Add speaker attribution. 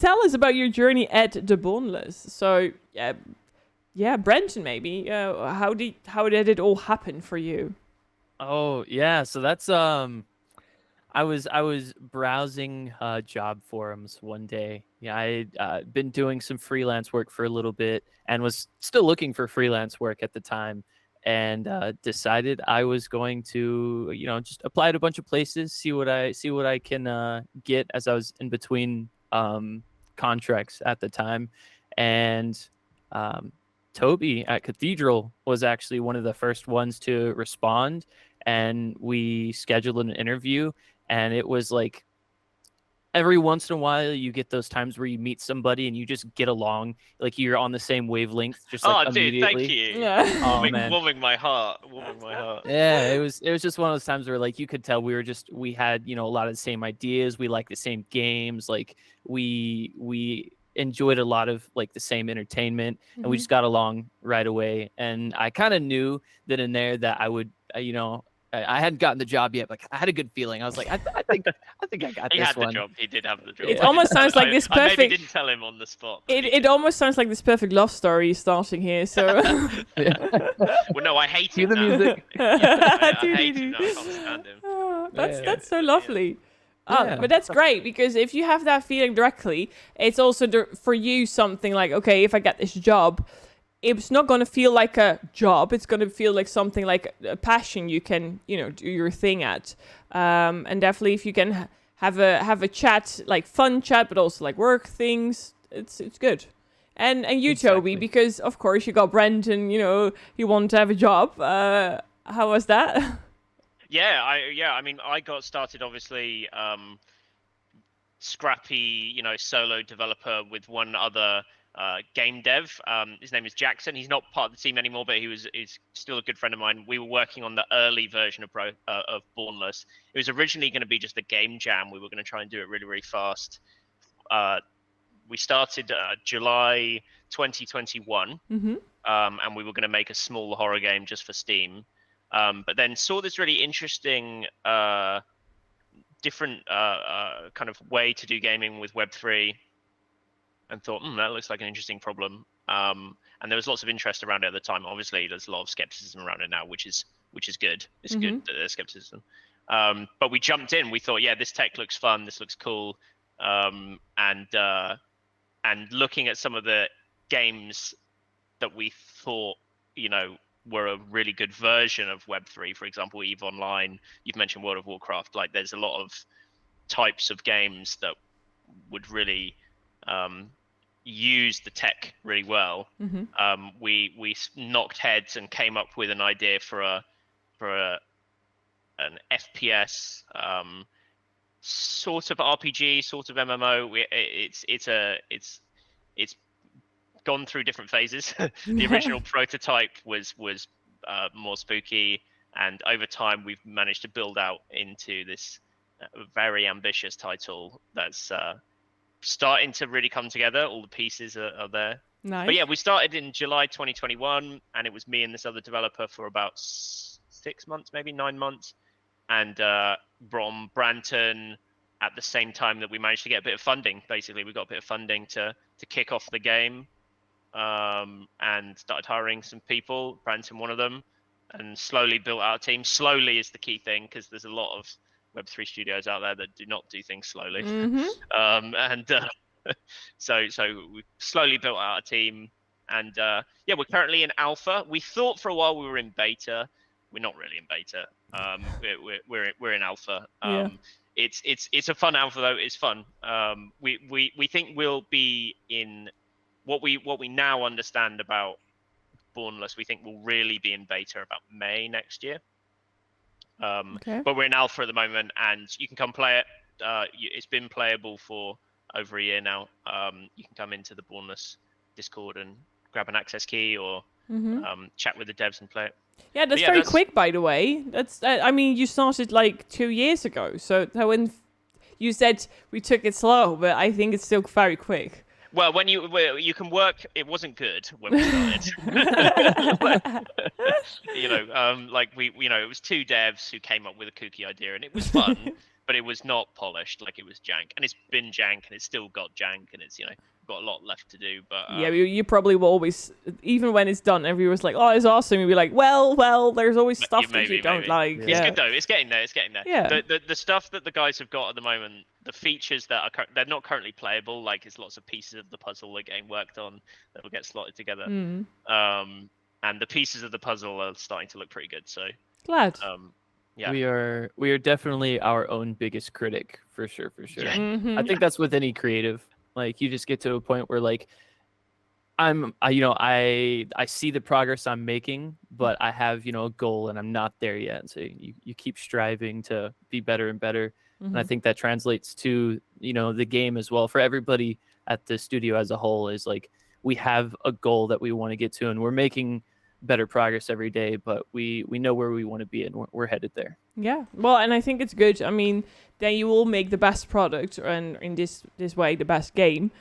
Speaker 1: tell us about your journey at The Bornless. So, Branton, maybe. How did it all happen for you?
Speaker 2: Oh yeah, so that's I was browsing job forums one day. Yeah, I had been doing some freelance work for a little bit and was still looking for freelance work at the time, and decided I was going to just apply to a bunch of places, see what I can get as I was in between contracts at the time, and um, Toby at Cathedral was actually one of the first ones to respond, and we scheduled an interview. And it was like every once in a while you get those times where you meet somebody and you just get along, like you're on the same wavelength, just like
Speaker 3: Oh, dude, thank
Speaker 2: immediately.
Speaker 3: you.
Speaker 1: Yeah.
Speaker 2: Oh man,
Speaker 3: Warming my heart. Warming my heart.
Speaker 2: yeah, it was just one of those times where like you could tell we had a lot of the same ideas, we like the same games, like we enjoyed a lot of like the same entertainment, and we just got along right away. And I kind of knew that in there that I would I hadn't gotten the job yet, but I had a good feeling. I was like, I think I got
Speaker 3: He
Speaker 2: this
Speaker 3: had the
Speaker 2: one.
Speaker 3: job. He did have the job.
Speaker 1: It almost sounds like this
Speaker 3: I maybe
Speaker 1: perfect.
Speaker 3: didn't tell him on the spot.
Speaker 1: It almost sounds like this perfect love story starting here. So.
Speaker 3: Well, no, I hate
Speaker 2: Cue
Speaker 3: him
Speaker 2: the
Speaker 3: now.
Speaker 2: music.
Speaker 3: I hate him now. I can't stand him.
Speaker 1: Oh,
Speaker 2: Yeah.
Speaker 1: that's so lovely.
Speaker 2: Yeah.
Speaker 1: But that's great, because if you have that feeling directly, it's also for you something like, okay, if I get this job, it's not going to feel like a job. It's going to feel like something like a passion you can, do your thing at. And definitely if you can have a chat, like fun chat, but also like work things, it's good. And you,
Speaker 2: Exactly.
Speaker 1: Toby, because of course you got Branton, you want to have a job. How was that?
Speaker 3: Yeah, I mean, I got started obviously scrappy, solo developer with one other game dev. His name is Jackson. He's not part of the team anymore, but he's still a good friend of mine. We were working on the early version of Bornless. It was originally going to be just a game jam. We were going to try and do it really, really fast. We started July 2021, and we were going to make a small horror game just for Steam. But then saw this really interesting, different kind of way to do gaming with Web3, and thought, that looks like an interesting problem. And there was lots of interest around it at the time. Obviously, there's a lot of skepticism around it now, which is good. It's good that there's skepticism. But we jumped in. We thought, yeah, this tech looks fun. This looks cool. And looking at some of the games that we thought, were a really good version of Web3, for example, EVE Online. You've mentioned World of Warcraft. Like, there's a lot of types of games that would really use the tech really well. We knocked heads and came up with an idea for an FPS sort of RPG, sort of MMO. It's gone through different phases. The original prototype was more spooky, and over time we've managed to build out into this very ambitious title that's starting to really come together. All the pieces are there.
Speaker 1: Nice.
Speaker 3: But yeah, we started in July 2021, and it was me and this other developer for about 6 months, maybe 9 months, and brought on Branton at the same time that we managed to get a bit of funding. Basically, we got a bit of funding to kick off the game, and started hiring some people, Branton one of them, and slowly built our team. Slowly is the key thing, because there's a lot of Web3 studios out there that do not do things slowly. So we slowly built out a team, and yeah, we're currently in alpha. We thought for a while we were in beta. We're not really in beta. We're in alpha. It's a fun alpha though. It's fun. We think we'll be in what we now understand about Bornless. We think we'll really be in beta about May next year. But we're in alpha at the moment, and you can come play it. It's been playable for over a year now. You can come into the Bornless Discord and grab an access key, or chat with the devs and play it.
Speaker 1: Yeah, that's very quick, by the way. That's I mean, you started like 2 years ago, so when you said we took it slow, but I think it's still very quick.
Speaker 3: Well, when you can work, it wasn't good when we started. Like it was 2 devs who came up with a kooky idea, and it was fun. but it was not polished. Like, it was jank, and it's been jank, and it's still got jank, and it's got a lot left to do. But
Speaker 1: yeah, you probably will always, even when it's done, everyone's like, "Oh, it's awesome." You'll be like, "Well, there's always stuff that you don't like."
Speaker 3: It's
Speaker 1: Yeah.
Speaker 3: good though. It's getting there.
Speaker 1: Yeah.
Speaker 3: The stuff that the guys have got at the moment, the features that are they're not currently playable. Like, it's lots of pieces of the puzzle that are getting worked on that will get slotted together. And the pieces of the puzzle are starting to look pretty good. So
Speaker 1: Glad.
Speaker 3: Yeah.
Speaker 2: We are definitely our own biggest critic, for sure.
Speaker 3: Yeah.
Speaker 2: I think that's with any creative. Like, you just get to a point where, like, I see the progress I'm making, but I have, a goal and I'm not there yet. And so you keep striving to be better and better. And I think that translates to, the game as well. For everybody at the studio as a whole, is like, we have a goal that we want to get to, and we're making better progress every day, but we know where we want to be, and we're headed there.
Speaker 1: Yeah, well, and I think it's good. I mean, then you will make the best product, and in this way, the best game.